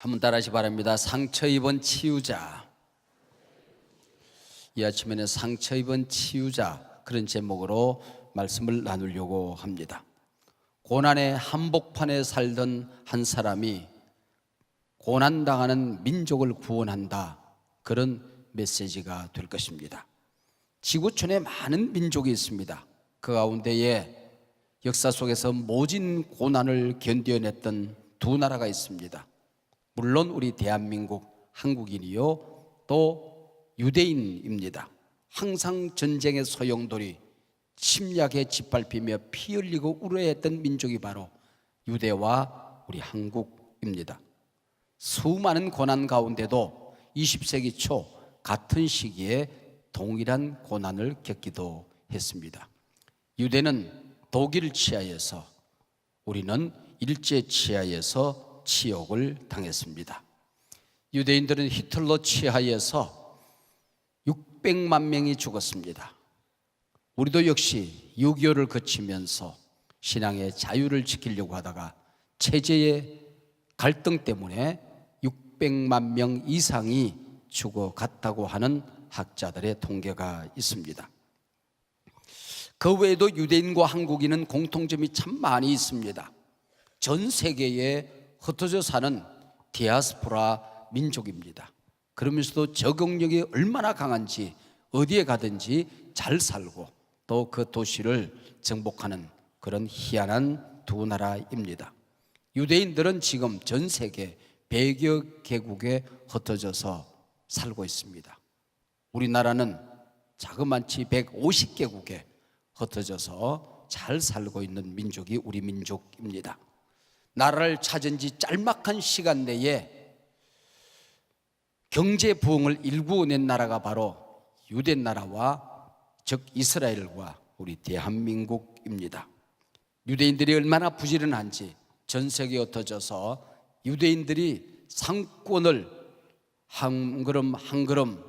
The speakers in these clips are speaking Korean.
한번 따라하시 바랍니다. 상처 입은 치유자. 이 아침에는 상처 입은 치유자, 그런 제목으로 말씀을 나누려고 합니다. 고난의 한복판에 살던 한 사람이 고난당하는 민족을 구원한다, 그런 메시지가 될 것입니다. 지구촌에 많은 민족이 있습니다. 그 가운데에 역사 속에서 모진 고난을 견뎌냈던 두 나라가 있습니다. 물론 우리 대한민국, 한국인이요, 또 유대인입니다. 항상 전쟁의 소용돌이, 침략에 짓밟히며 피 흘리고 울어했던 민족이 바로 유대와 우리 한국입니다. 수많은 고난 가운데도 20세기 초 같은 시기에 동일한 고난을 겪기도 했습니다. 유대는 독일 치하에서, 우리는 일제 치하에서 치욕을 당했습니다. 유대인들은 히틀러 치하에서 600만 명이 죽었습니다. 우리도 역시 6.25를 거치면서 신앙의 자유를 지키려고 하다가 체제의 갈등 때문에 600만 명 이상이 죽어갔다고 하는 학자들의 통계가 있습니다. 그 외에도 유대인과 한국인은 공통점이 참 많이 있습니다. 전 세계에 흩어져 사는 디아스포라 민족입니다. 그러면서도 적응력이 얼마나 강한지 어디에 가든지 잘 살고 또 그 도시를 정복하는 그런 희한한 두 나라입니다. 유대인들은 지금 전 세계 100여 개국에 흩어져서 살고 있습니다. 우리나라는 자그마치 150개국에 흩어져서 잘 살고 있는 민족이 우리 민족입니다. 나라를 찾은 지 짤막한 시간 내에 경제 부흥을 일구어낸 나라가 바로 유대 나라와, 즉 이스라엘과 우리 대한민국입니다. 유대인들이 얼마나 부지런한지 전 세계에 흩어져서 유대인들이 상권을 한 걸음 한 걸음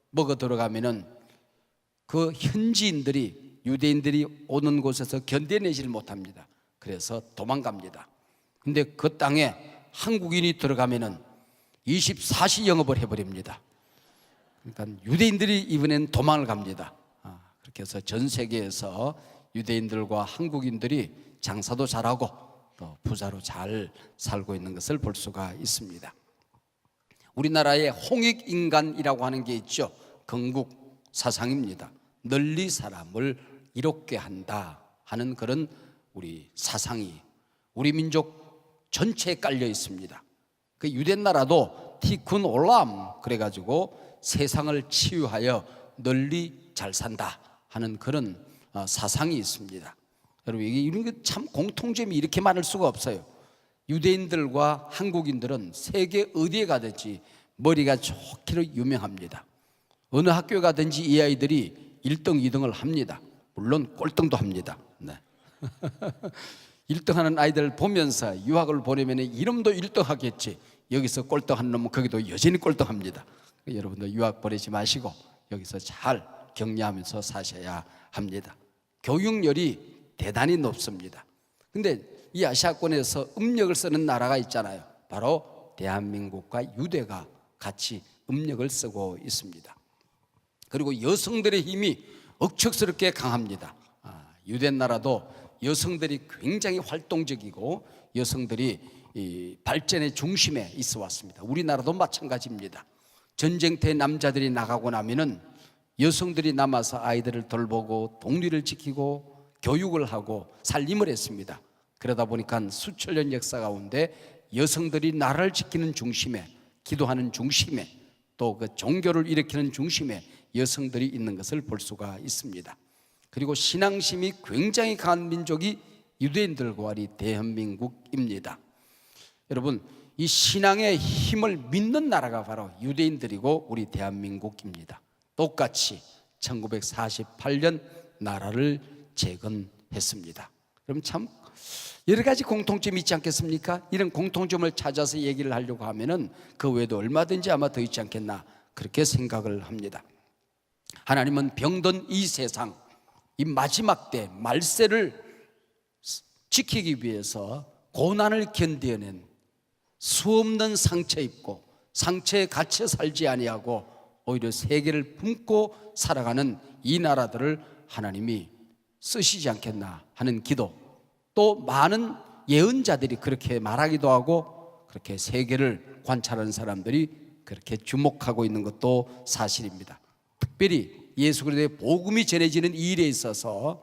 먹어 들어가면은 그 현지인들이, 유대인들이 오는 곳에서 견뎌내질 못합니다. 그래서 도망갑니다. 근데 그 땅에 한국인이 들어가면은 24시 영업을 해버립니다. 그러니까 유대인들이 이번엔 도망을 갑니다. 그렇게 해서 전 세계에서 유대인들과 한국인들이 장사도 잘하고 또 부자로 잘 살고 있는 것을 볼 수가 있습니다. 우리나라에 홍익인간이라고 하는 게 있죠. 건국 사상입니다. 널리 사람을 이롭게 한다 하는 그런 우리 사상이 우리 민족 전체에 깔려 있습니다. 그 유대 나라도 티쿤 올람 그래가지고 세상을 치유하여 널리 잘 산다 하는 그런 사상이 있습니다. 여러분, 이런 게 참 공통점이 이렇게 많을 수가 없어요. 유대인들과 한국인들은 세계 어디에 가든지 머리가 좋기로 유명합니다. 어느 학교에 가든지 이 아이들이 1등, 2등을 합니다. 물론 꼴등도 합니다. 네. 1등하는 아이들 보면서 유학을 보내면 이름도 1등 하겠지, 여기서 꼴등한 놈은 거기도 여전히 꼴등합니다. 여러분들 유학 보내지 마시고 여기서 잘 격려하면서 사셔야 합니다. 교육열이 대단히 높습니다. 근데 이 아시아권에서 음력을 쓰는 나라가 있잖아요. 바로 대한민국과 유대가 같이 음력을 쓰고 있습니다. 그리고 여성들의 힘이 억척스럽게 강합니다. 유대 나라도 여성들이 굉장히 활동적이고 여성들이 이 발전의 중심에 있어 왔습니다. 우리나라도 마찬가지입니다. 전쟁터에 남자들이 나가고 나면은 여성들이 남아서 아이들을 돌보고 독리를 지키고 교육을 하고 살림을 했습니다. 그러다 보니까 수천 년 역사 가운데 여성들이 나라를 지키는 중심에, 기도하는 중심에, 또 그 종교를 일으키는 중심에 여성들이 있는 것을 볼 수가 있습니다. 그리고 신앙심이 굉장히 강한 민족이 유대인들과 우리 대한민국입니다. 여러분, 이 신앙의 힘을 믿는 나라가 바로 유대인들이고 우리 대한민국입니다. 똑같이 1948년 나라를 재건했습니다. 그럼 참 여러 가지 공통점이 있지 않겠습니까? 이런 공통점을 찾아서 얘기를 하려고 하면은 그 외에도 얼마든지 아마 더 있지 않겠나, 그렇게 생각을 합니다. 하나님은 병든 이 세상, 이 마지막 때 말세를 지키기 위해서 고난을 견뎌낸 수없는 상처 입고 상처에 갇혀 살지 아니하고 오히려 세계를 품고 살아가는 이 나라들을 하나님이 쓰시지 않겠나 하는 기도, 또 많은 예언자들이 그렇게 말하기도 하고 그렇게 세계를 관찰하는 사람들이 그렇게 주목하고 있는 것도 사실입니다. 특별히 예수 그리스도의 복음이 전해지는 이 일에 있어서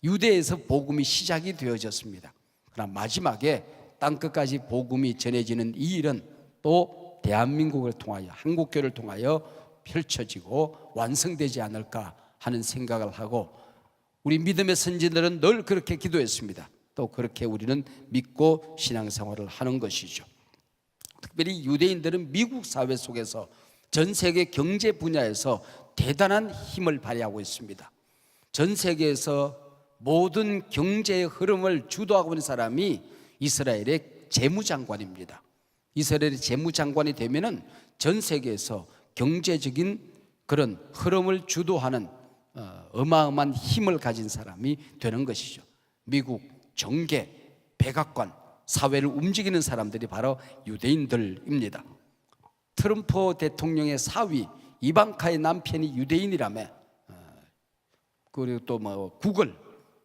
유대에서 복음이 시작이 되어졌습니다. 그러나 마지막에 땅끝까지 복음이 전해지는 이 일은 또 대한민국을 통하여, 한국교를 통하여 펼쳐지고 완성되지 않을까 하는 생각을 하고, 우리 믿음의 선지자들은 늘 그렇게 기도했습니다. 또 그렇게 우리는 믿고 신앙생활을 하는 것이죠. 특별히 유대인들은 미국 사회 속에서 전 세계 경제 분야에서 대단한 힘을 발휘하고 있습니다. 전 세계에서 모든 경제의 흐름을 주도하고 있는 사람이 이스라엘의 재무장관입니다. 이스라엘의 재무장관이 되면은 전 세계에서 경제적인 그런 흐름을 주도하는 어마어마한 힘을 가진 사람이 되는 것이죠. 미국 정계, 백악관, 사회를 움직이는 사람들이 바로 유대인들입니다. 트럼프 대통령의 사위 이방카의 남편이 유대인이라며, 그리고 또 구글,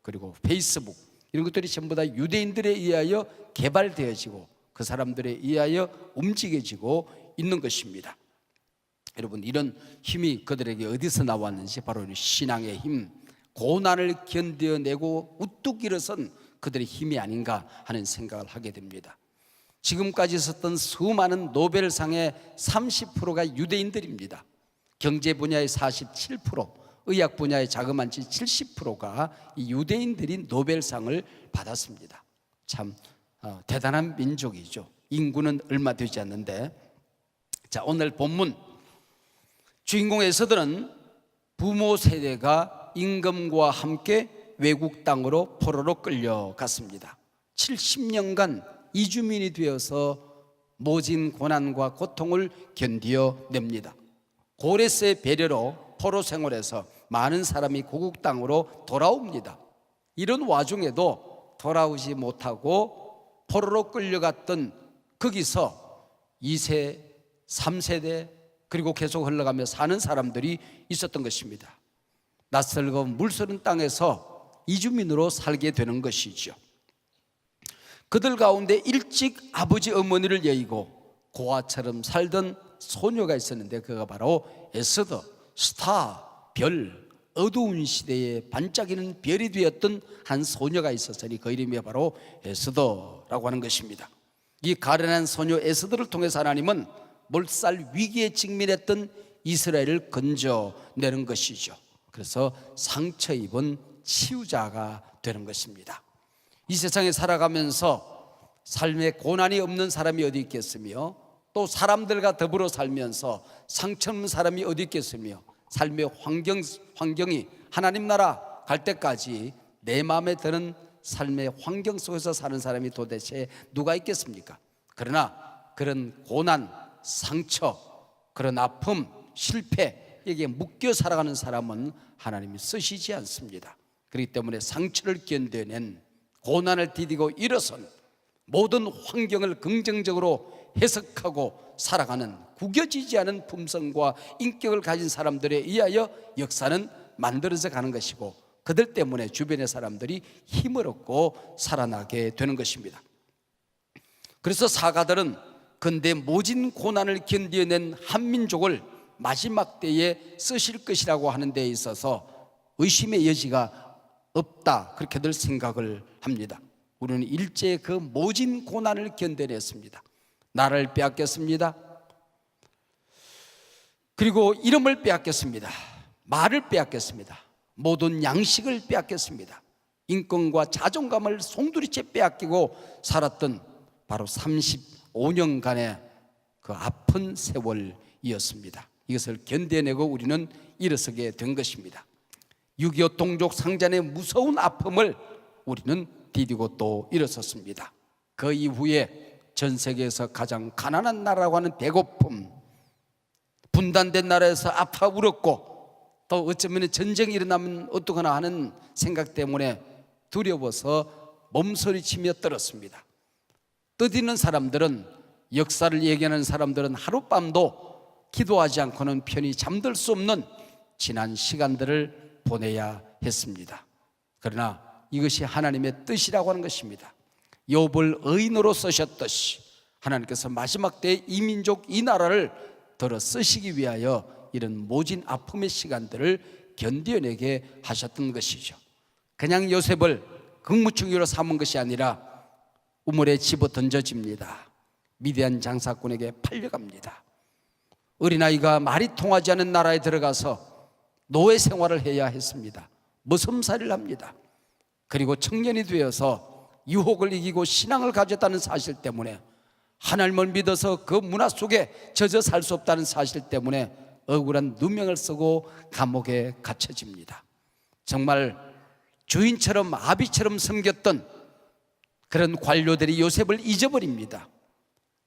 그리고 페이스북, 이런 것들이 전부 다 유대인들에 의하여 개발되어지고 그 사람들에 의하여 움직여지고 있는 것입니다. 여러분, 이런 힘이 그들에게 어디서 나왔는지 바로 신앙의 힘, 고난을 견뎌내고 우뚝 일어선 그들의 힘이 아닌가 하는 생각을 하게 됩니다. 지금까지 있었던 수많은 노벨상의 30%가 유대인들입니다. 경제 분야의 47%, 의학 분야의 자그만치 70%가 이 유대인들이 노벨상을 받았습니다. 참 대단한 민족이죠. 인구는 얼마 되지 않는데. 자, 오늘 본문 주인공 에서들은 부모 세대가 임금과 함께 외국 땅으로 포로로 끌려갔습니다. 70년간 이주민이 되어서 모진 고난과 고통을 견디어냅니다. 고레스의 배려로 포로 생활에서 많은 사람이 고국 땅으로 돌아옵니다. 이런 와중에도 돌아오지 못하고 포로로 끌려갔던 거기서 2세, 3세대 그리고 계속 흘러가며 사는 사람들이 있었던 것입니다. 낯설고 물서른 땅에서 이주민으로 살게 되는 것이죠. 그들 가운데 일찍 아버지 어머니를 여의고 고아처럼 살던 소녀가 있었는데, 그가 바로 에스더, 스타, 별, 어두운 시대에 반짝이는 별이 되었던 한 소녀가 있었으니 그 이름이 바로 에스더라고 하는 것입니다. 이 가련한 소녀 에스더를 통해서 하나님은 몰살 위기에 직면했던 이스라엘을 건져내는 것이죠. 그래서 상처 입은 치유자가 되는 것입니다. 이 세상에 살아가면서 삶에 고난이 없는 사람이 어디 있겠으며, 또 사람들과 더불어 살면서 상처 없는 사람이 어디 있겠으며, 삶의 환경이 하나님 나라 갈 때까지 내 마음에 드는 삶의 환경 속에서 사는 사람이 도대체 누가 있겠습니까? 그러나 그런 고난, 상처, 그런 아픔, 실패에게 묶여 살아가는 사람은 하나님이 쓰시지 않습니다. 그렇기 때문에 상처를 견뎌낸, 고난을 디디고 일어선, 모든 환경을 긍정적으로 해석하고 살아가는 구겨지지 않은 품성과 인격을 가진 사람들에 의하여 역사는 만들어져 가는 것이고, 그들 때문에 주변의 사람들이 힘을 얻고 살아나게 되는 것입니다. 그래서 사가들은 근대 모진 고난을 견뎌낸 한민족을 마지막 때에 쓰실 것이라고 하는 데에 있어서 의심의 여지가 없다, 그렇게들 생각을 합니다. 우리는 일제의 그 모진 고난을 견뎌냈습니다. 나라를 빼앗겼습니다. 그리고 이름을 빼앗겼습니다. 말을 빼앗겼습니다. 모든 양식을 빼앗겼습니다. 인권과 자존감을 송두리째 빼앗기고 살았던 바로 35년간의 그 아픈 세월이었습니다. 이것을 견뎌내고 우리는 일어서게 된 것입니다. 6.25 동족 상잔의 무서운 아픔을 우리는 디디고 또 일어섰습니다. 그 이후에 전 세계에서 가장 가난한 나라라고 하는 배고픔, 분단된 나라에서 아파 울었고, 또 어쩌면 전쟁이 일어나면 어떡하나 하는 생각 때문에 두려워서 몸소리치며 떨었습니다. 떠드는 사람들은 역사를 얘기하는 사람들은 하룻밤도 기도하지 않고는 편히 잠들 수 없는 지난 시간들을 보내야 했습니다. 그러나 이것이 하나님의 뜻이라고 하는 것입니다. 욥을 의인으로 쓰셨듯이 하나님께서 마지막 때에 이 민족, 이 나라를 들어 쓰시기 위하여 이런 모진 아픔의 시간들을 견뎌내게 하셨던 것이죠. 그냥 요셉을 극무충기로 삼은 것이 아니라 우물에 집어 던져집니다. 미디안 장사꾼에게 팔려갑니다. 어린아이가 말이 통하지 않는 나라에 들어가서 노예 생활을 해야 했습니다. 머슴살이를 합니다. 그리고 청년이 되어서 유혹을 이기고 신앙을 가졌다는 사실 때문에, 하나님을 믿어서 그 문화 속에 젖어 살 수 없다는 사실 때문에 억울한 누명을 쓰고 감옥에 갇혀집니다. 정말 주인처럼 아비처럼 섬겼던 그런 관료들이 요셉을 잊어버립니다.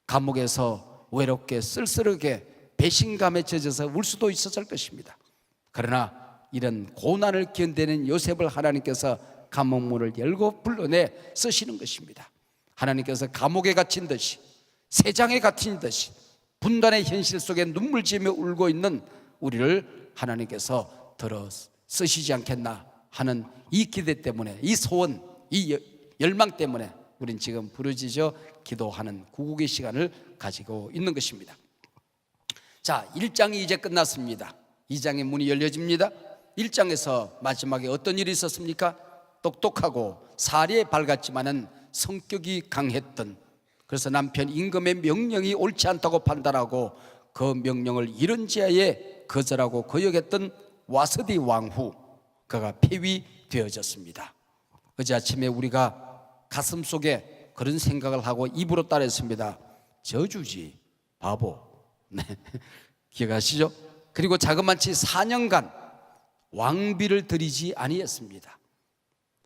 감옥에서 외롭게 쓸쓸하게 배신감에 젖어서 울 수도 있었을 것입니다. 그러나 이런 고난을 견디는 요셉을 하나님께서 감옥문을 열고 불러내 쓰시는 것입니다. 하나님께서 감옥에 갇힌 듯이, 세장에 갇힌 듯이 분단의 현실 속에 눈물 지으며 울고 있는 우리를 하나님께서 들어 쓰시지 않겠나 하는 이 기대 때문에, 이 소원, 이 열망 때문에 우린 지금 부르짖어 기도하는 구국의 시간을 가지고 있는 것입니다. 자, 1장이 이제 끝났습니다. 2장의 문이 열려집니다. 1장에서 마지막에 어떤 일이 있었습니까? 똑똑하고 사리에 밝았지만은 성격이 강했던, 그래서 남편 임금의 명령이 옳지 않다고 판단하고 그 명령을 이런 지하에 거절하고 거역했던 와스디 왕후, 그가 폐위되어졌습니다. 어제 아침에 우리가 가슴 속에 그런 생각을 하고 입으로 따랐습니다. 저주지, 바보. 네, 기억하시죠? 그리고 자그마치 4년간 왕비를 들이지 아니했습니다.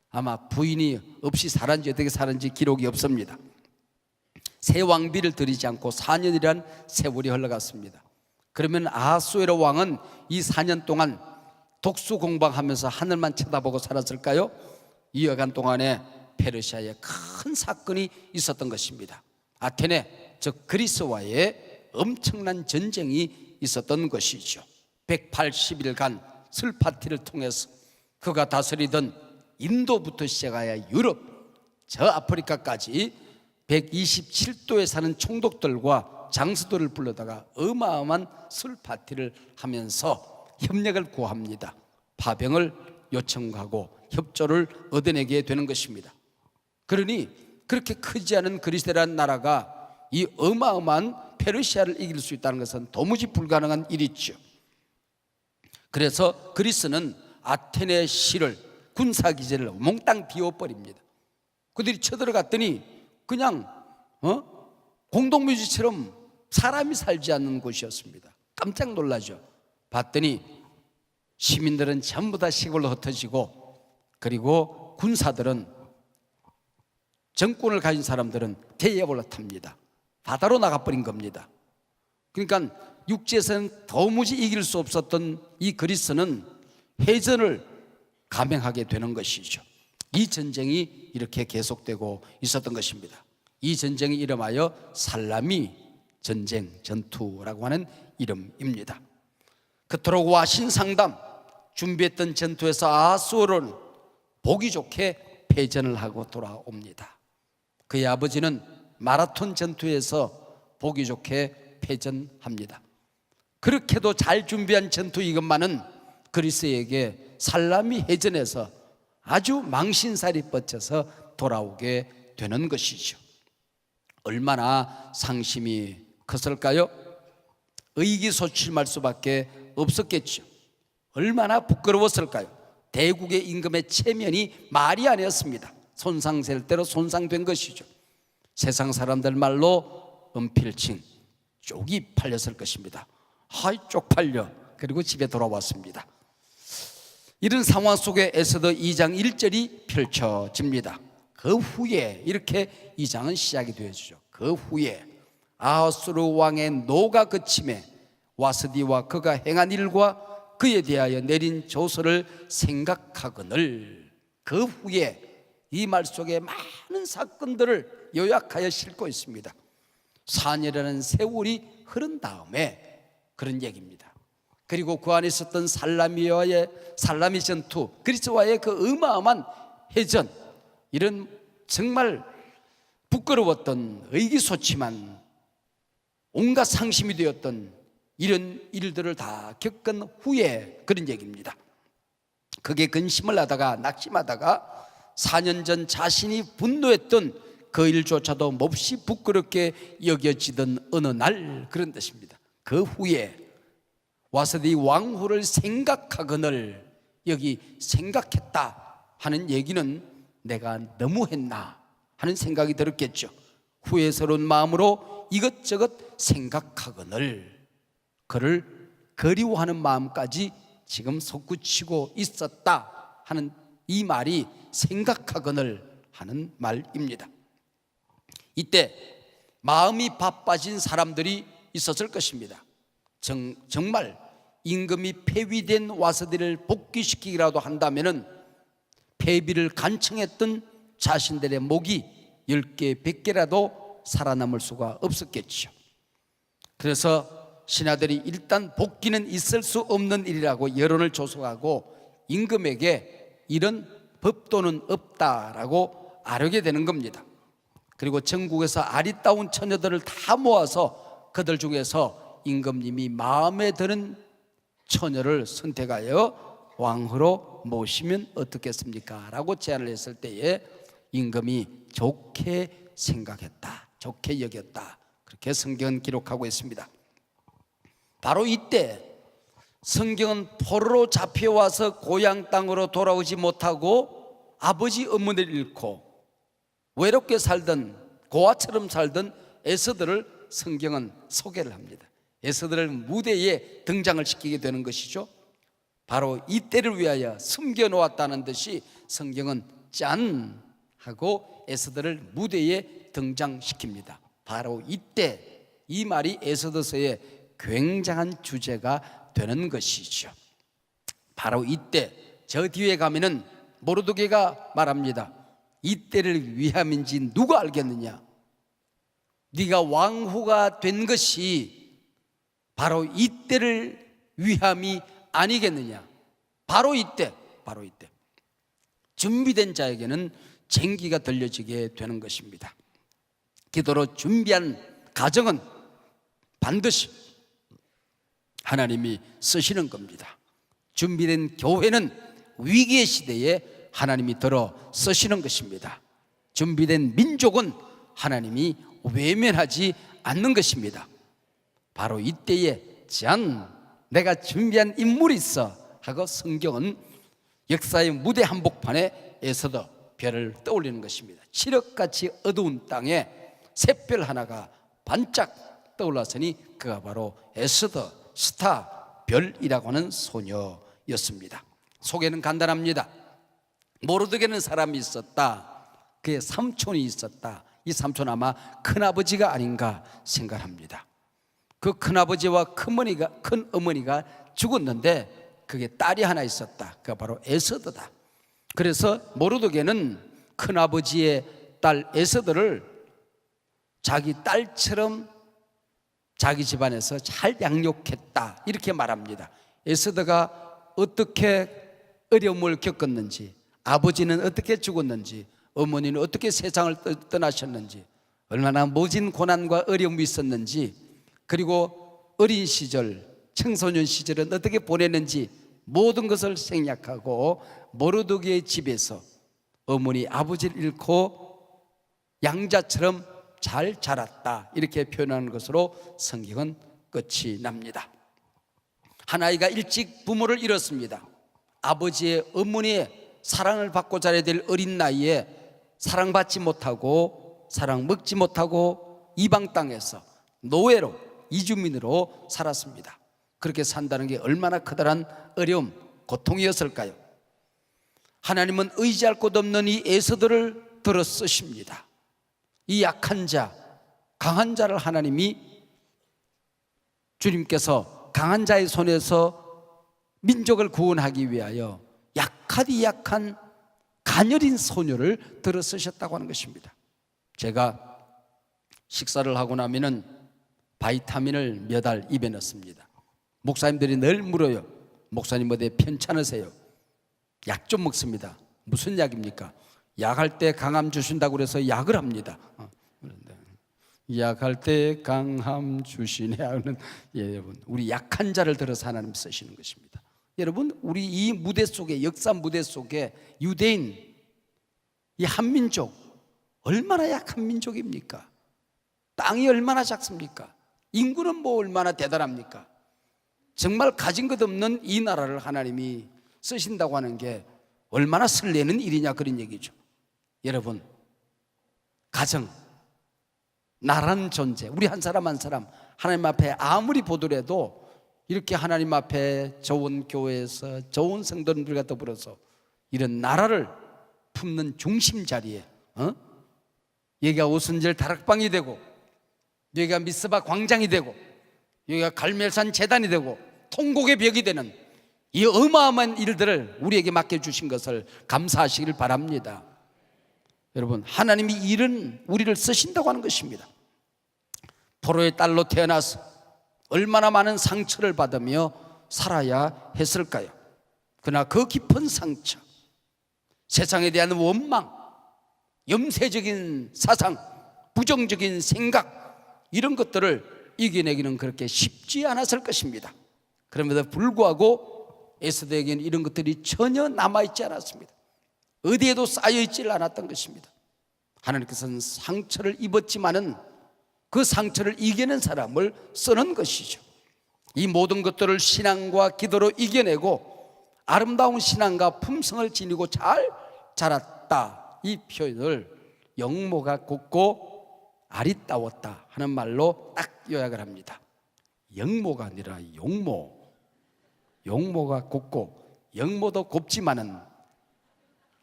아마 부인이 없이 살았는지 어떻게 살았는지 기록이 없습니다. 새 왕비를 들이지 않고 4년이란 세월이 흘러갔습니다. 그러면 아하수에로 왕은 이 4년 동안 독수 공방하면서 하늘만 쳐다보고 살았을까요? 이 여간 동안에 페르시아에 큰 사건이 있었던 것입니다. 아테네, 즉 그리스와의 엄청난 전쟁이 있었던 것이죠. 180일간 술 파티를 통해서 그가 다스리던 인도부터 시작하여 유럽, 저 아프리카까지 127도에 사는 총독들과 장수들을 불러다가 어마어마한 술 파티를 하면서 협력을 구합니다. 파병을 요청하고 협조를 얻어내게 되는 것입니다. 그러니 그렇게 크지 않은 그리스라는 나라가 이 어마어마한 페르시아를 이길 수 있다는 것은 도무지 불가능한 일이죠. 그래서 그리스는 아테네 시를, 군사기지를 몽땅 비워버립니다. 그들이 쳐들어갔더니 그냥 공동묘지처럼 사람이 살지 않는 곳이었습니다. 깜짝 놀라죠. 봤더니 시민들은 전부 다 시골로 흩어지고, 그리고 군사들은, 정권을 가진 사람들은 대에 올라탑니다. 바다로 나가버린 겁니다. 그러니까 육지에서는 도무지 이길 수 없었던 이 그리스는 해전을 감행하게 되는 것이죠. 이 전쟁이 이렇게 계속되고 있었던 것입니다. 이 전쟁이 이름하여 살라미 전쟁, 전투라고 하는 이름입니다. 그토록 와신상담 준비했던 전투에서 아하수어로는 보기 좋게 패전을 하고 돌아옵니다. 그의 아버지는 마라톤 전투에서 보기 좋게 패전합니다. 그렇게도 잘 준비한 전투 이것만은 그리스에게 살라미 해전에서 아주 망신살이 뻗쳐서 돌아오게 되는 것이죠. 얼마나 상심이 컸을까요? 의기소침할 수밖에 없었겠죠. 얼마나 부끄러웠을까요? 대국의 임금의 체면이 말이 아니었습니다. 손상될 대로 손상된 것이죠. 세상 사람들 말로 은필칭, 쪽이 팔렸을 것입니다. 하이, 쪽팔려. 그리고 집에 돌아왔습니다. 이런 상황 속에 에스더 2장 1절이 펼쳐집니다. 그 후에 이렇게 2장은 시작이 되어지죠. 그 후에 아하수르 왕의 노가 그침에 와스디와 그가 행한 일과 그에 대하여 내린 조서를 생각하거늘, 그 후에 이 말 속에 많은 사건들을 요약하여 싣고 있습니다. 4년이라는 세월이 흐른 다음에 그런 얘기입니다. 그리고 그 안에 있었던 살라미 전투, 그리스와의 그 어마어마한 해전, 이런 정말 부끄러웠던 의기소침한 온갖 상심이 되었던 이런 일들을 다 겪은 후에 그런 얘기입니다. 그게 근심을 하다가 낙심하다가 4년 전 자신이 분노했던 그 일조차도 몹시 부끄럽게 여겨지던 어느 날, 그런 뜻입니다. 그 후에 와서 네 왕후를 생각하거늘, 여기 생각했다 하는 얘기는 내가 너무했나 하는 생각이 들었겠죠. 후회스러운 마음으로 이것저것 생각하거늘, 그를 그리워하는 마음까지 지금 솟구치고 있었다 하는 이 말이 생각하거늘 하는 말입니다. 이때 마음이 바빠진 사람들이 있었을 것입니다. 정말 임금이 폐위된 와서들을 복귀시키기라도 한다면은 폐비를 간청했던 자신들의 목이 10개, 100개라도 살아남을 수가 없었겠죠. 그래서 신하들이 일단 복귀는 있을 수 없는 일이라고 여론을 조성하고 임금에게 이런 법도는 없다라고 아뢰게 되는 겁니다. 그리고 전국에서 아리따운 처녀들을 다 모아서 그들 중에서 임금님이 마음에 드는 처녀를 선택하여 왕후로 모시면 어떻겠습니까? 라고 제안을 했을 때에 임금이 좋게 생각했다, 좋게 여겼다, 그렇게 성경은 기록하고 있습니다. 바로 이때 성경은 포로로 잡혀와서 고향 땅으로 돌아오지 못하고 아버지 어머니를 잃고 외롭게 살던, 고아처럼 살던 에스더를 성경은 소개를 합니다. 에스더를 무대에 등장을 시키게 되는 것이죠. 바로 이때를 위하여 숨겨놓았다는 듯이 성경은 짠 하고 에스더를 무대에 등장시킵니다. 바로 이때 이 말이 에스더서의 굉장한 주제가 되는 것이죠. 바로 이때 저 뒤에 가면은 모르드게가 말합니다. 이때를 위함인지 누가 알겠느냐? 네가 왕후가 된 것이 바로 이때를 위함이 아니겠느냐? 바로 이때 준비된 자에게는 쟁기가 들려지게 되는 것입니다. 기도로 준비한 가정은 반드시 하나님이 쓰시는 겁니다. 준비된 교회는 위기의 시대에 하나님이 들어 쓰시는 것입니다. 준비된 민족은 하나님이 외면하지 않는 것입니다. 바로 이때에 짠, 내가 준비한 인물이 있어 하고 성경은 역사의 무대 한복판에 에스더 별을 떠올리는 것입니다. 칠흑같이 어두운 땅에 샛별 하나가 반짝 떠올랐으니 그가 바로 에스더, 스타, 별이라고 하는 소녀였습니다. 소개는 간단합니다. 모르드게는 사람이 있었다. 그의 삼촌이 있었다. 이 삼촌 아마 큰아버지가 아닌가 생각합니다. 그 큰아버지와 큰어머니가 죽었는데 그게 딸이 하나 있었다. 그가 바로 에스더다. 그래서 모르드게는 큰아버지의 딸 에스더를 자기 딸처럼 자기 집안에서 잘 양육했다, 이렇게 말합니다. 에스더가 어떻게 어려움을 겪었는지, 아버지는 어떻게 죽었는지, 어머니는 어떻게 세상을 떠나셨는지, 얼마나 모진 고난과 어려움이 있었는지, 그리고 어린 시절, 청소년 시절은 어떻게 보냈는지 모든 것을 생략하고 모르드게의 집에서 어머니 아버지를 잃고 양자처럼 잘 자랐다, 이렇게 표현하는 것으로 성경은 끝이 납니다. 한 아이가 일찍 부모를 잃었습니다. 아버지의 어머니의 사랑을 받고 자라야 될 어린 나이에 사랑받지 못하고 사랑 먹지 못하고 이방 땅에서 노예로, 이주민으로 살았습니다. 그렇게 산다는 게 얼마나 커다란 어려움, 고통이었을까요? 하나님은 의지할 곳 없는 이 에스더를 들어 쓰십니다. 이 약한 자, 강한 자를 하나님이, 주님께서 강한 자의 손에서 민족을 구원하기 위하여 약하디 약한 가녀린 소녀를 들어 쓰셨다고 하는 것입니다. 제가 식사를 하고 나면은 바이타민을 몇 알 입에 넣습니다. 목사님들이 늘 물어요. 목사님 어디 편찮으세요? 약 좀 먹습니다. 무슨 약입니까? 약할 때 강함 주신다고 그래서 약을 합니다. 약할 때 강함 주시네 하는, 여러분, 우리 약한 자를 들어서 하나님 쓰시는 것입니다. 여러분, 우리 이 무대 속에, 역사 무대 속에 유대인, 이 한민족, 얼마나 약한 민족입니까? 땅이 얼마나 작습니까? 인구는 뭐 얼마나 대단합니까? 정말 가진 것 없는 이 나라를 하나님이 쓰신다고 하는 게 얼마나 설레는 일이냐, 그런 얘기죠. 여러분, 가정, 나라는 존재, 우리 한 사람 한 사람 하나님 앞에 아무리 보더라도 이렇게 하나님 앞에 좋은 교회에서 좋은 성도들과 더불어서 이런 나라를 품는 중심 자리에, 여기가 오순절 다락방이 되고, 여기가 미스바 광장이 되고, 여기가 갈멜산 재단이 되고, 통곡의 벽이 되는 이 어마어마한 일들을 우리에게 맡겨주신 것을 감사하시길 바랍니다. 여러분, 하나님이 이런 우리를 쓰신다고 하는 것입니다. 포로의 딸로 태어나서 얼마나 많은 상처를 받으며 살아야 했을까요? 그러나 그 깊은 상처, 세상에 대한 원망, 염세적인 사상, 부정적인 생각, 이런 것들을 이겨내기는 그렇게 쉽지 않았을 것입니다. 그럼에도 불구하고 에스더에게는 이런 것들이 전혀 남아있지 않았습니다. 어디에도 쌓여있지 않았던 것입니다. 하나님께서는 상처를 입었지만은 그 상처를 이겨낸 사람을 쓰는 것이죠. 이 모든 것들을 신앙과 기도로 이겨내고 아름다운 신앙과 품성을 지니고 잘 자랐다, 이 표현을 영모가 곱고 아리따웠다 하는 말로 딱 요약을 합니다. 영모가 아니라 용모. 용모가 곱고, 영모도 곱지만은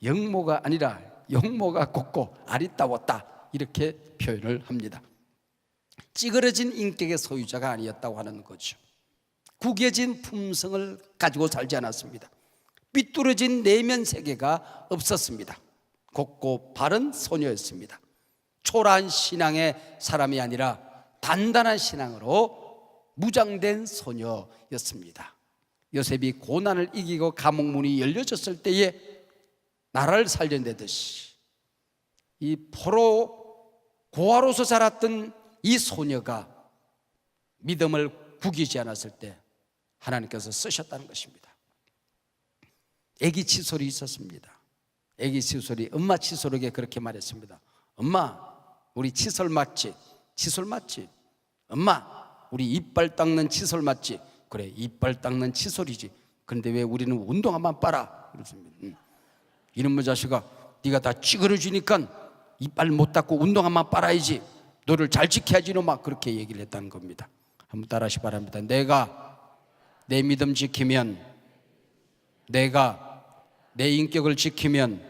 영모가 아니라 용모가 곱고 아리따웠다, 이렇게 표현을 합니다. 찌그러진 인격의 소유자가 아니었다고 하는 거죠. 구겨진 품성을 가지고 살지 않았습니다. 삐뚤어진 내면 세계가 없었습니다. 곱고 바른 소녀였습니다. 초라한 신앙의 사람이 아니라 단단한 신앙으로 무장된 소녀였습니다. 요셉이 고난을 이기고 감옥문이 열려졌을 때에 나라를 살려내듯이 이 포로 고아로서 자랐던 이 소녀가 믿음을 구기지 않았을 때 하나님께서 쓰셨다는 것입니다. 아기 칫솔이 있었습니다. 아기 칫솔이 엄마 칫솔에게 그렇게 말했습니다. 엄마, 우리 칫솔 맞지? 칫솔 맞지? 엄마, 우리 이빨 닦는 칫솔 맞지? 그래, 이빨 닦는 칫솔이지. 그런데 왜 우리는 운동화만 빨아? 그렇습니다. 이놈의 자식아, 네가 다 찌그러지니까 이빨 못 닦고 운동화만 빨아야지. 너를 잘 지켜야지 놈아. 그렇게 얘기를 했다는 겁니다. 한번 따라하시 바랍니다. 내가 내 믿음 지키면, 내가 내 인격을 지키면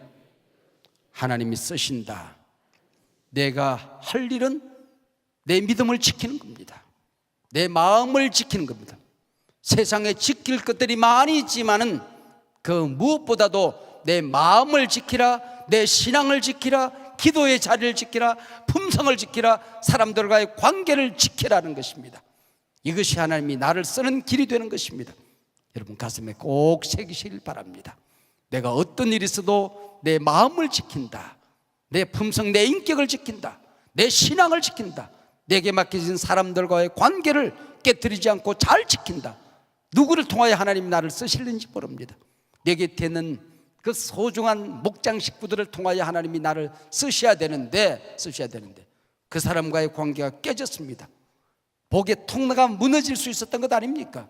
하나님이 쓰신다. 내가 할 일은 내 믿음을 지키는 겁니다. 내 마음을 지키는 겁니다. 세상에 지킬 것들이 많이 있지만은 그 무엇보다도 내 마음을 지키라, 내 신앙을 지키라, 기도의 자리를 지키라, 품성을 지키라, 사람들과의 관계를 지키라는 것입니다. 이것이 하나님이 나를 쓰는 길이 되는 것입니다. 여러분 가슴에 꼭 새기시길 바랍니다. 내가 어떤 일이 있어도 내 마음을 지킨다, 내 품성, 내 인격을 지킨다, 내 신앙을 지킨다, 내게 맡겨진 사람들과의 관계를 깨뜨리지 않고 잘 지킨다. 누구를 통하여 하나님이 나를 쓰실는지 모릅니다. 내게 되는 그 소중한 목장 식구들을 통하여 하나님이 나를 쓰셔야 되는데 그 사람과의 관계가 깨졌습니다. 복의 통로가 무너질 수 있었던 것 아닙니까?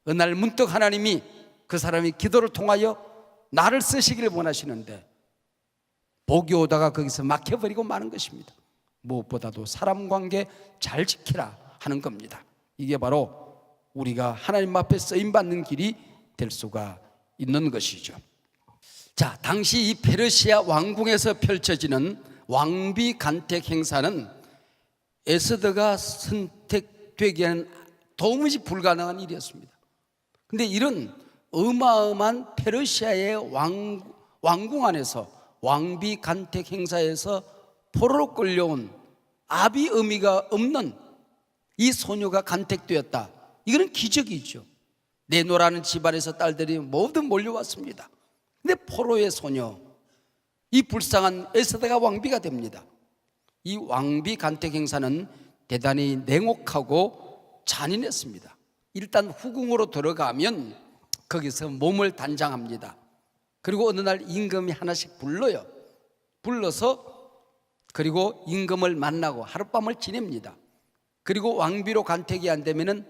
어느 날 문득 하나님이 그 사람이 기도를 통하여 나를 쓰시기를 원하시는데 복이 오다가 거기서 막혀버리고 마는 것입니다. 무엇보다도 사람 관계 잘 지키라 하는 겁니다. 이게 바로 우리가 하나님 앞에 쓰임받는 길이 될 수가 있는 것이죠. 자, 당시 이 페르시아 왕궁에서 펼쳐지는 왕비 간택 행사는 에스더가 선택되기에는 도무지 불가능한 일이었습니다. 근데 이런 어마어마한 페르시아의 왕궁 안에서 왕비 간택 행사에서 포로로 끌려온 아비 의미가 없는 이 소녀가 간택되었다. 이거는 기적이죠. 네노라는 집안에서 딸들이 모두 몰려왔습니다. 근데 포로의 소녀, 이 불쌍한 에스더가 왕비가 됩니다. 이 왕비 간택 행사는 대단히 냉혹하고 잔인했습니다. 일단 후궁으로 들어가면 거기서 몸을 단장합니다. 그리고 어느 날 임금이 하나씩 불러서 그리고 임금을 만나고 하룻밤을 지냅니다. 그리고 왕비로 간택이 안 되면은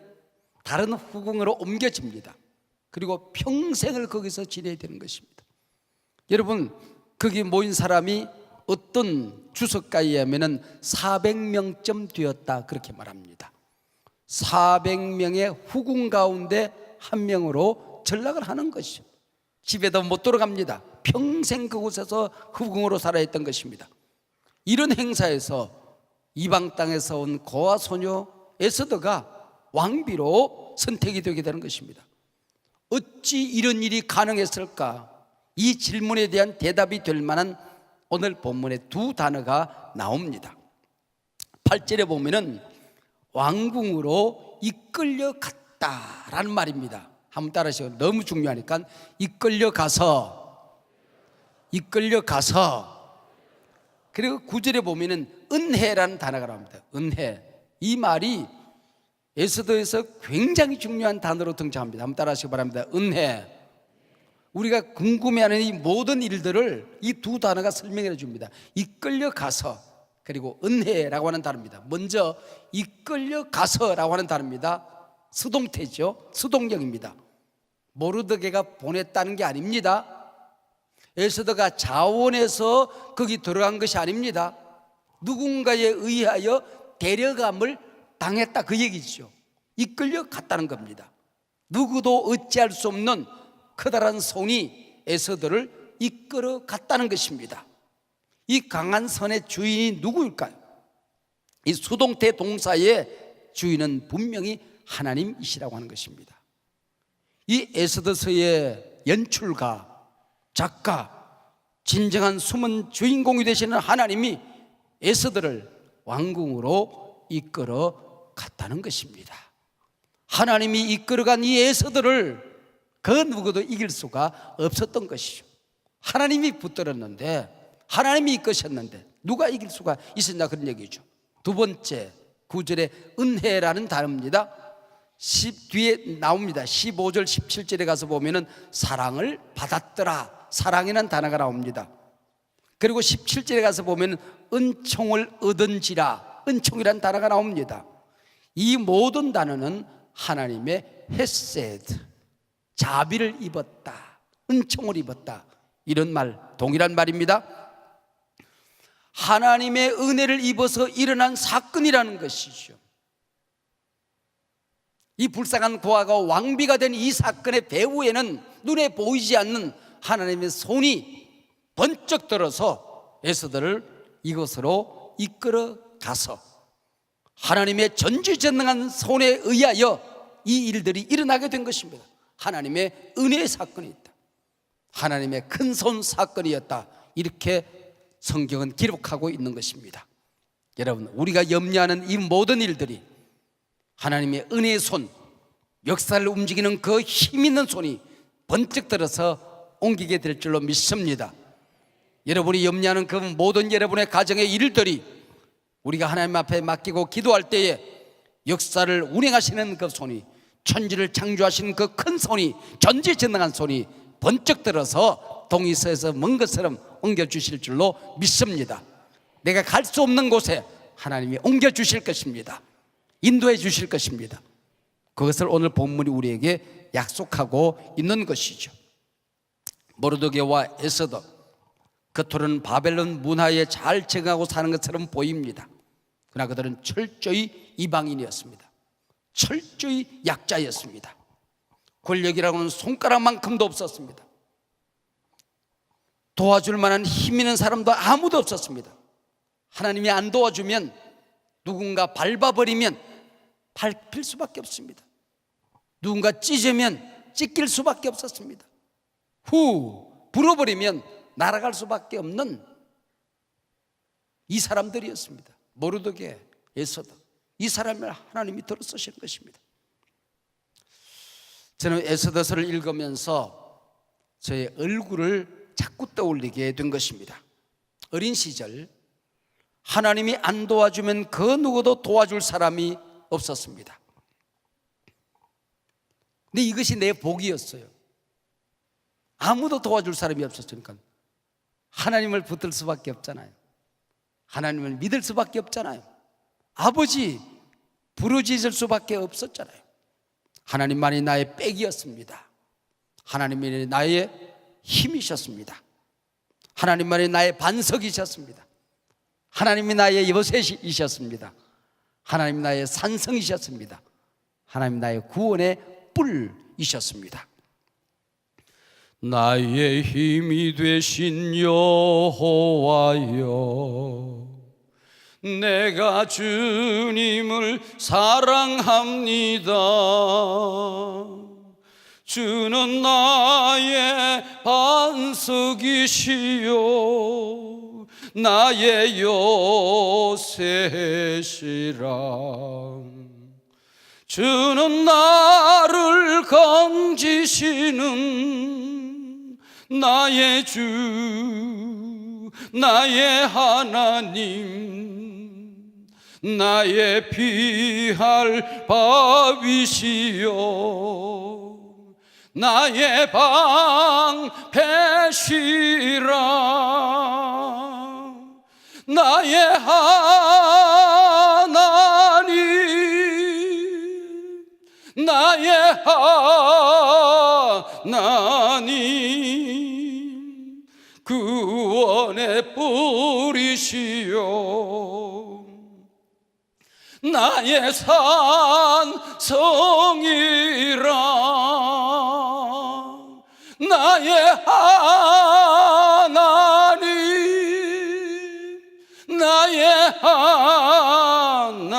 다른 후궁으로 옮겨집니다. 그리고 평생을 거기서 지내야 되는 것입니다. 여러분, 거기 모인 사람이 어떤 주석가에 의하면 400명쯤 되었다 그렇게 말합니다. 400명의 후궁 가운데 한 명으로 전락을 하는 것이죠. 집에도 못 돌아갑니다. 평생 그곳에서 후궁으로 살아야 했던 것입니다. 이런 행사에서 이방 땅에서 온 고아 소녀 에스더가 왕비로 선택이 되게 되는 것입니다. 어찌 이런 일이 가능했을까? 이 질문에 대한 대답이 될 만한 오늘 본문에 두 단어가 나옵니다. 8절에 보면은 왕궁으로 이끌려갔다라는 말입니다. 한번 따라하시고, 너무 중요하니까 이끌려가서. 그리고 9절에 보면은 은혜라는 단어가 나옵니다. 은혜. 이 말이 에스더에서 굉장히 중요한 단어로 등장합니다. 한번 따라하시기 바랍니다. 은혜. 우리가 궁금해하는 이 모든 일들을 이 두 단어가 설명해 줍니다. 이끌려가서, 그리고 은혜라고 하는 단어입니다. 먼저 이끌려가서라고 하는 단어입니다. 수동태죠. 수동형입니다. 모르드게가 보냈다는 게 아닙니다. 에스더가 자원해서 거기 들어간 것이 아닙니다. 누군가에 의하여 데려감을 당했다 그 얘기죠. 이끌려갔다는 겁니다. 누구도 어찌할 수 없는 커다란 손이 에스더를 이끌어갔다는 것입니다. 이 강한 선의 주인이 누구일까요? 이 수동태 동사의 주인은 분명히 하나님이시라고 하는 것입니다. 이 에스더서의 연출가, 작가, 진정한 숨은 주인공이 되시는 하나님이 에스더를 왕궁으로 이끌어 갔다는 것입니다. 하나님이 이끌어간 이 에스더를 그 누구도 이길 수가 없었던 것이죠. 하나님이 붙들었는데, 하나님이 이끄셨는데 누가 이길 수가 있었냐, 그런 얘기죠. 두 번째, 9절에 은혜라는 단어입니다. 뒤에 나옵니다. 15절 17절에 가서 보면은 사랑을 받았더라, 사랑이라는 단어가 나옵니다. 그리고 17절에 가서 보면 은총을 얻은지라, 은총이라는 단어가 나옵니다. 이 모든 단어는 하나님의 헤세드, 자비를 입었다, 은총을 입었다, 이런 말, 동일한 말입니다. 하나님의 은혜를 입어서 일어난 사건이라는 것이죠. 이 불쌍한 고아가 왕비가 된 이 사건의 배후에는 눈에 보이지 않는 하나님의 손이 번쩍 들어서 에스더를 이곳으로 이끌어 가서 하나님의 전지전능한 손에 의하여 이 일들이 일어나게 된 것입니다. 하나님의 은혜의 사건이 있다, 하나님의 큰손 사건이었다, 이렇게 성경은 기록하고 있는 것입니다. 여러분, 우리가 염려하는 이 모든 일들이 하나님의 은혜의 손, 역사를 움직이는 그 힘 있는 손이 번쩍 들어서 옮기게 될 줄로 믿습니다. 여러분이 염려하는 그 모든 여러분의 가정의 일들이 우리가 하나님 앞에 맡기고 기도할 때에 역사를 운행하시는 그 손이, 천지를 창조하신 그 큰 손이, 전지전능한 손이 번쩍 들어서 동이서에서 먼 것처럼 옮겨주실 줄로 믿습니다. 내가 갈 수 없는 곳에 하나님이 옮겨주실 것입니다. 인도해 주실 것입니다. 그것을 오늘 본문이 우리에게 약속하고 있는 것이죠. 모르드게와 에스더, 겉으로는 바벨론 문화에 잘 적응하고 사는 것처럼 보입니다. 그러나 그들은 철저히 이방인이었습니다. 철저히 약자였습니다. 권력이라고는 손가락만큼도 없었습니다. 도와줄 만한 힘 있는 사람도 아무도 없었습니다. 하나님이 안 도와주면, 누군가 밟아버리면 밟힐 수밖에 없습니다. 누군가 찢으면 찢길 수밖에 없었습니다. 불어버리면 날아갈 수밖에 없는 이 사람들이었습니다. 모르드게, 에스더, 이 사람을 하나님이 들어 쓰시는 것입니다. 저는 에스더서를 읽으면서 저의 얼굴을 자꾸 떠올리게 된 것입니다. 어린 시절 하나님이 안 도와주면 그 누구도 도와줄 사람이 없었습니다. 근데 이것이 내 복이었어요. 아무도 도와줄 사람이 없었으니까 하나님을 붙들 수밖에 없잖아요. 하나님을 믿을 수밖에 없잖아요. 아버지 부르짖을 수밖에 없었잖아요. 하나님만이 나의 백이었습니다. 하나님만이 나의 힘이셨습니다. 하나님만이 나의 반석이셨습니다. 하나님이 나의 여셋이셨습니다. 하나님이 나의 산성이셨습니다. 하나님 나의 구원의 뿔이셨습니다. 나의 힘이 되신 여호와여, 내가 주님을 사랑합니다. 주는 나의 반석이시요 나의 요새시라. 주는 나를 건지시는 나의 주, 나의 하나님, 나의 피할 바위시요 나의 방패시라. 나의 하나님, 나의 하나님, 구원의 뿌리시요 나의 산성이라. 나의 하나님, 나의 하나님,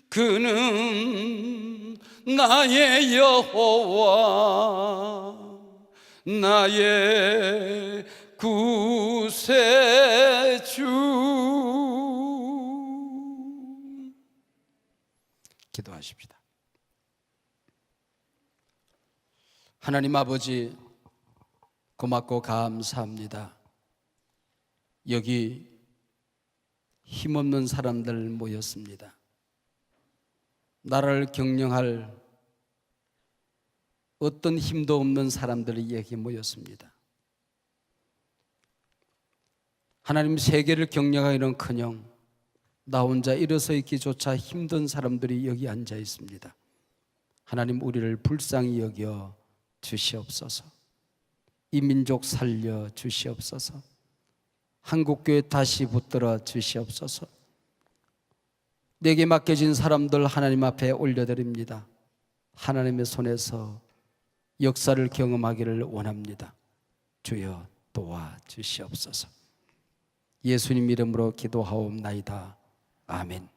그는 나의 여호와, 나의 구세주. 기도하십시다. 하나님 아버지, 고맙고 감사합니다. 여기 힘없는 사람들 모였습니다. 나를 경영할 어떤 힘도 없는 사람들이 여기 모였습니다. 하나님, 세계를 경영하기는커녕 나 혼자 일어서 있기조차 힘든 사람들이 여기 앉아 있습니다. 하나님, 우리를 불쌍히 여겨 주시옵소서. 이 민족 살려 주시옵소서. 한국교회 다시 붙들어 주시옵소서. 내게 맡겨진 사람들 하나님 앞에 올려드립니다. 하나님의 손에서 역사를 경험하기를 원합니다. 주여 도와주시옵소서. 예수님 이름으로 기도하옵나이다. 아멘.